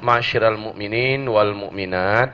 Masyiral mu'minin wal mu'minat,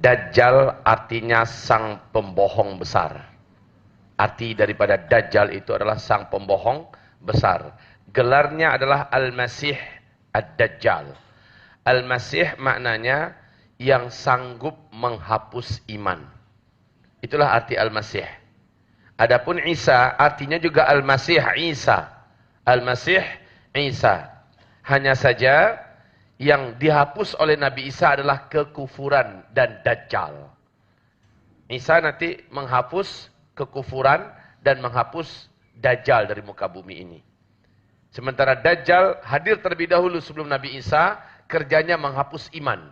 Dajjal artinya sang pembohong besar. Arti daripada Dajjal itu adalah sang pembohong besar. Gelarnya adalah Al-Masih Ad-Dajjal. Al-Masih maknanya yang sanggup menghapus iman. Itulah arti Al-Masih. Adapun Isa artinya juga Al-Masih Isa. Al-Masih Isa. Hanya saja yang dihapus oleh Nabi Isa adalah kekufuran dan Dajjal. Isa nanti menghapus kekufuran dan menghapus Dajjal dari muka bumi ini. Sementara Dajjal hadir terlebih dahulu sebelum Nabi Isa, kerjanya menghapus iman.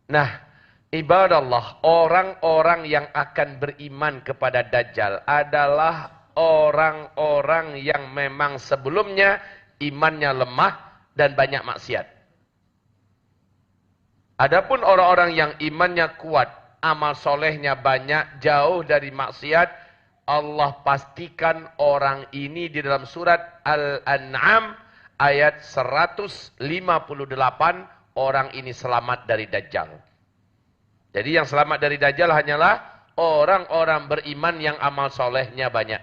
Nah, ibadallah, orang-orang yang akan beriman kepada Dajjal adalah orang-orang yang memang sebelumnya imannya lemah dan banyak maksiat. Adapun orang-orang yang imannya kuat, amal solehnya banyak, jauh dari maksiat, Allah pastikan orang ini di dalam surat Al-An'am ayat 158, orang ini selamat dari Dajjal. Jadi yang selamat dari Dajjal hanyalah orang-orang beriman yang amal solehnya banyak.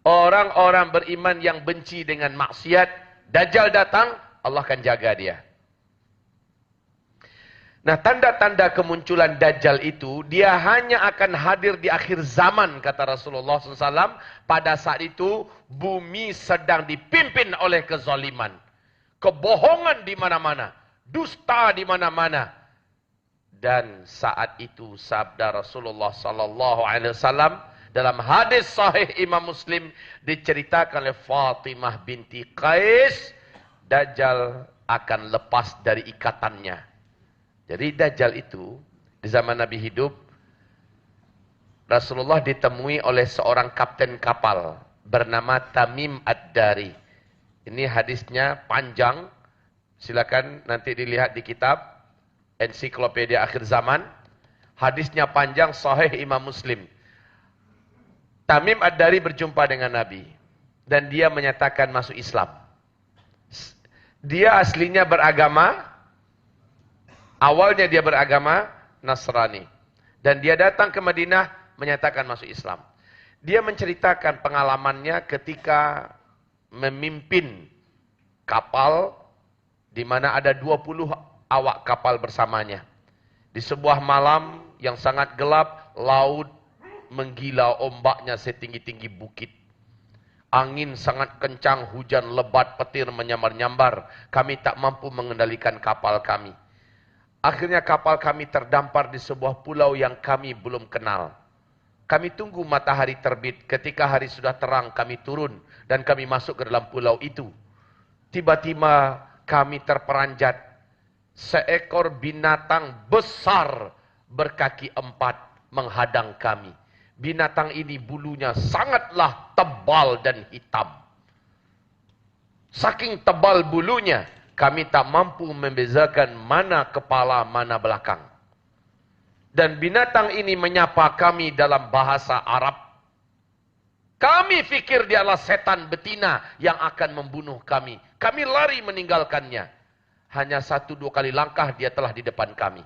Orang-orang beriman yang benci dengan maksiat, Dajjal datang, Allah akan jaga dia. Nah, tanda-tanda kemunculan Dajjal itu, dia hanya akan hadir di akhir zaman, kata Rasulullah SAW. Pada saat itu, bumi sedang dipimpin oleh kezaliman. Kebohongan di mana-mana. Dusta di mana-mana. Dan saat itu, sabda Rasulullah SAW, dalam hadis sahih Imam Muslim, diceritakan oleh Fatimah binti Qais, Dajjal akan lepas dari ikatannya. Jadi Dajjal itu, di zaman Nabi hidup, Rasulullah ditemui oleh seorang kapten kapal, bernama Tamim Ad-Dari. Ini hadisnya panjang, silakan nanti dilihat di kitab, Ensiklopedia Akhir Zaman. Hadisnya panjang, sahih Imam Muslim. Tamim Ad-Dari berjumpa dengan Nabi. Dan dia menyatakan masuk Islam. Dia aslinya beragama, awalnya dia beragama Nasrani. Dan dia datang ke Madinah menyatakan masuk Islam. Dia menceritakan pengalamannya ketika memimpin kapal di mana ada 20 awak kapal bersamanya. Di sebuah malam yang sangat gelap, laut menggila, ombaknya setinggi-tinggi bukit. Angin sangat kencang, hujan lebat, petir menyambar-nyambar. Kami tak mampu mengendalikan kapal kami. Akhirnya kapal kami terdampar di sebuah pulau yang kami belum kenal. Kami tunggu matahari terbit. Ketika hari sudah terang, kami turun dan kami masuk ke dalam pulau itu. Tiba-tiba kami terperanjat. Seekor binatang besar berkaki 4 menghadang kami. Binatang ini bulunya sangatlah tebal dan hitam. Saking tebal bulunya, kami tak mampu membezakan mana kepala, mana belakang. Dan binatang ini menyapa kami dalam bahasa Arab. Kami fikir dia adalah setan betina yang akan membunuh kami. Kami lari meninggalkannya. Hanya 1-2 kali langkah dia telah di depan kami.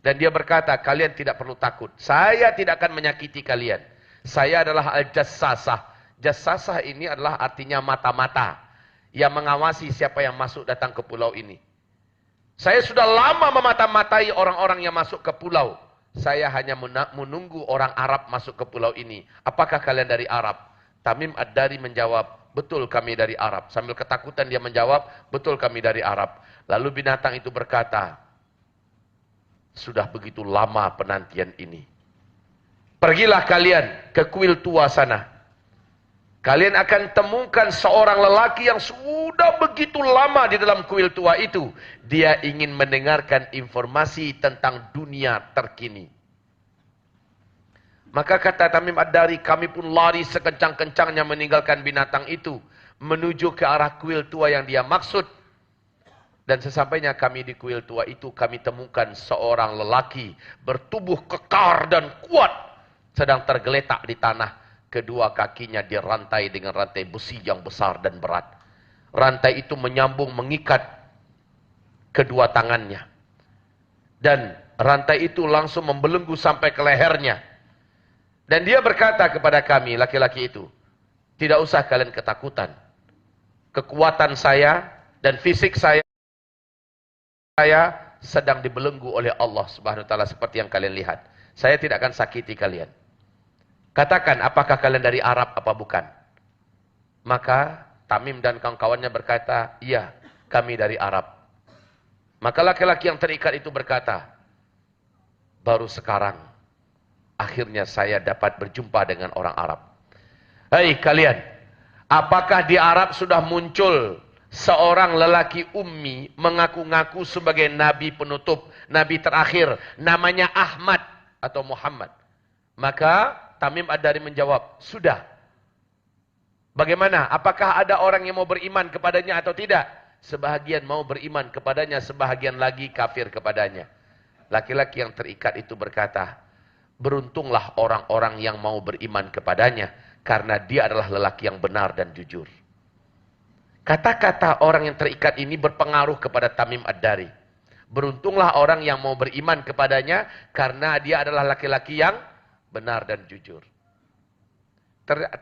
Dan dia berkata, kalian tidak perlu takut. Saya tidak akan menyakiti kalian. Saya adalah Al-Jassasah. Jassasah ini adalah artinya mata-mata. Yang mengawasi siapa yang masuk datang ke pulau ini. Saya sudah lama memata-matai orang-orang yang masuk ke pulau. Saya hanya menunggu orang Arab masuk ke pulau ini. Apakah kalian dari Arab? Tamim Ad-Dari menjawab, betul kami dari Arab. Sambil ketakutan dia menjawab, betul kami dari Arab. Lalu binatang itu berkata, sudah begitu lama penantian ini. Pergilah kalian ke kuil tua sana. Kalian akan temukan seorang lelaki yang sudah begitu lama di dalam kuil tua itu. Dia ingin mendengarkan informasi tentang dunia terkini. Maka kata Tamim Ad-Dari, kami pun lari sekencang-kencangnya meninggalkan binatang itu. Menuju ke arah kuil tua yang dia maksud. Dan sesampainya kami di kuil tua itu, kami temukan seorang lelaki bertubuh kekar dan kuat, sedang tergeletak di tanah. Kedua kakinya dirantai dengan rantai besi yang besar dan berat. Rantai itu menyambung, mengikat kedua tangannya. Dan rantai itu langsung membelenggu sampai ke lehernya. Dan dia berkata kepada kami, laki-laki itu, tidak usah kalian ketakutan. Kekuatan saya dan fisik saya sedang dibelenggu oleh Allah Subhanahu wa taala seperti yang kalian lihat. Saya tidak akan sakiti kalian. Katakan, apakah kalian dari Arab apa bukan? Maka Tamim dan kawan-kawannya berkata, iya, kami dari Arab. Maka laki-laki yang terikat itu berkata, baru sekarang akhirnya saya dapat berjumpa dengan orang Arab. Hei kalian, apakah di Arab sudah muncul seorang lelaki ummi mengaku-ngaku sebagai nabi penutup, nabi terakhir, namanya Ahmad atau Muhammad? Maka Tamim Ad-Dari menjawab, sudah. Bagaimana? Apakah ada orang yang mau beriman kepadanya atau tidak? Sebahagian mau beriman kepadanya, sebahagian lagi kafir kepadanya. Laki-laki yang terikat itu berkata, beruntunglah orang-orang yang mau beriman kepadanya, karena dia adalah lelaki yang benar dan jujur. Kata-kata orang yang terikat ini berpengaruh kepada Tamim Ad-Dari. Beruntunglah orang yang mau beriman kepadanya, karena dia adalah laki-laki yang benar dan jujur.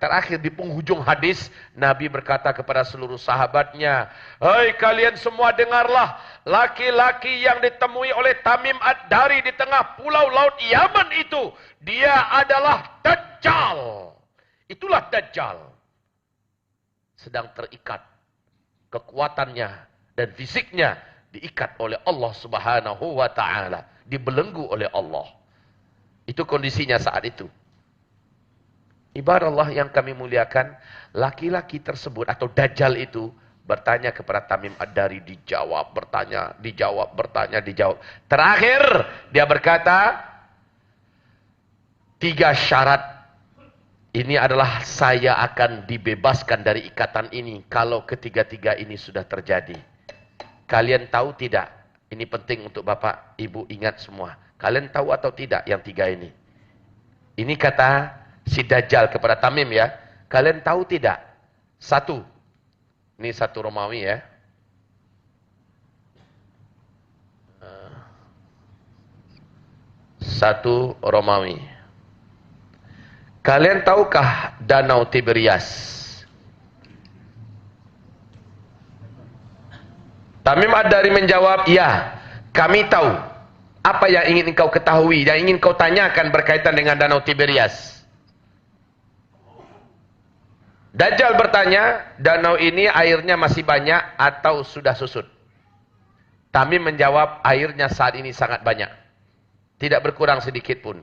Terakhir di penghujung hadis, Nabi berkata kepada seluruh sahabatnya, hei kalian semua dengarlah, laki-laki yang ditemui oleh Tamim Ad-Dari di tengah pulau laut Yaman itu, dia adalah Dajjal. Itulah Dajjal. Sedang terikat. Kekuatannya dan fisiknya diikat oleh Allah Subhanahu wa ta'ala. Dibelenggu oleh Allah. Itu kondisinya saat itu. Ibarat Allah yang kami muliakan, laki-laki tersebut atau Dajjal itu bertanya kepada Tamim Ad-Dari, dijawab, bertanya, dijawab, bertanya, dijawab. Terakhir dia berkata, 3 syarat. Ini adalah saya akan dibebaskan dari ikatan ini kalau ketiga-tiga ini sudah terjadi. Kalian tahu tidak? Ini penting untuk Bapak, Ibu ingat semua. Kalian tahu atau tidak yang 3 ini? Ini kata si Dajjal kepada Tamim ya. Kalian tahu tidak? 1. Ini 1 Romawi ya. 1 Romawi. Kalian tahukah Danau Tiberias? Tamim Ad-Dari menjawab, ya, kami tahu. Apa yang ingin engkau ketahui, yang ingin kau tanyakan berkaitan dengan Danau Tiberias? Dajjal bertanya, danau ini airnya masih banyak atau sudah susut? Tamim menjawab, airnya saat ini sangat banyak. Tidak berkurang sedikit pun.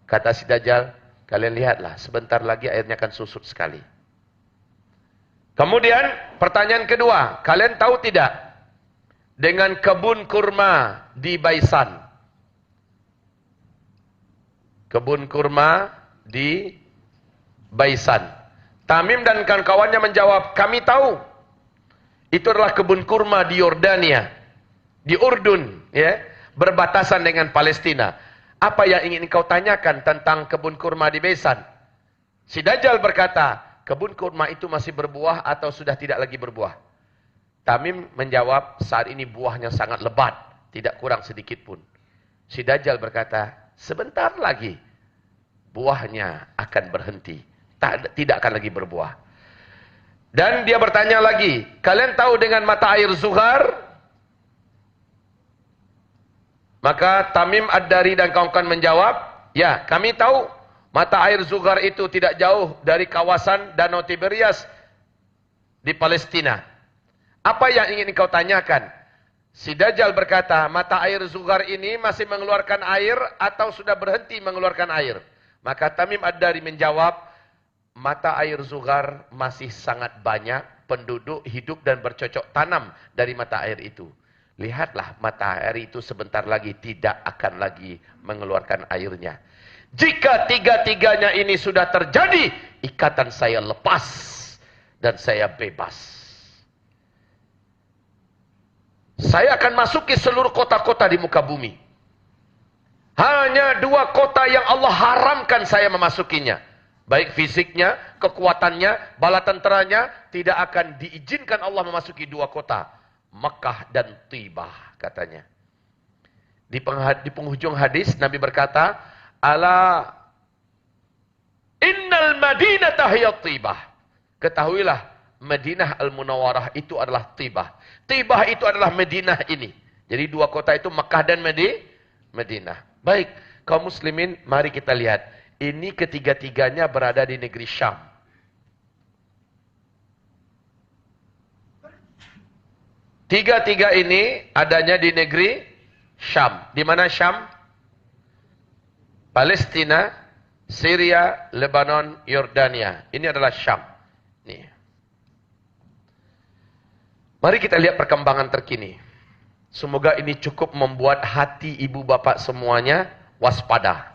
Kata si Dajjal, kalian lihatlah, sebentar lagi airnya akan susut sekali. Kemudian, pertanyaan kedua, kalian tahu tidak? Dengan kebun kurma di Baisan. Kebun kurma di Baisan. Tamim dan kawan-kawannya menjawab, kami tahu. Itu adalah kebun kurma di Yordania, di Urdun, ya, berbatasan dengan Palestina. Apa yang ingin kau tanyakan tentang kebun kurma di Baisan? Si Dajjal berkata, kebun kurma itu masih berbuah atau sudah tidak lagi berbuah? Tamim menjawab, saat ini buahnya sangat lebat, tidak kurang sedikit pun. Si Dajjal berkata, sebentar lagi buahnya akan berhenti. Tidak akan lagi berbuah. Dan dia bertanya lagi, kalian tahu dengan mata air Zuhar? Maka Tamim Ad-Dari dan kawan-kawan menjawab, ya kami tahu mata air Zuhar itu tidak jauh dari kawasan Danau Tiberias di Palestina. Apa yang ingin kau tanyakan? Si Dajjal berkata, mata air Zuhar ini masih mengeluarkan air atau sudah berhenti mengeluarkan air? Maka Tamim Ad-Dari menjawab, mata air Zuhar masih sangat banyak penduduk hidup dan bercocok tanam dari mata air itu. Lihatlah mata air itu sebentar lagi tidak akan lagi mengeluarkan airnya. Jika tiga-tiganya ini sudah terjadi, ikatan saya lepas dan saya bebas. Saya akan masuki seluruh kota-kota di muka bumi. Hanya 2 kota yang Allah haramkan saya memasukinya. Baik fisiknya, kekuatannya, bala tenteranya, tidak akan diizinkan Allah memasuki dua kota. Makkah dan Tibah, katanya. Di penghujung hadis, Nabi berkata, Ala innal madinata hiya Tibah. Ketahuilah, Madinah Al-Munawwarah itu adalah Tibah. Tibah itu adalah Madinah ini. Jadi dua kota itu Makkah dan Madinah. Baik, kaum muslimin, mari kita lihat. Ini ketiga-tiganya berada di negeri Syam. Tiga-tiga ini adanya di negeri Syam. Di mana Syam? Palestina, Syria, Lebanon, Yordania. Ini adalah Syam. Nih. Mari kita lihat perkembangan terkini. Semoga ini cukup membuat hati ibu bapak semuanya waspada.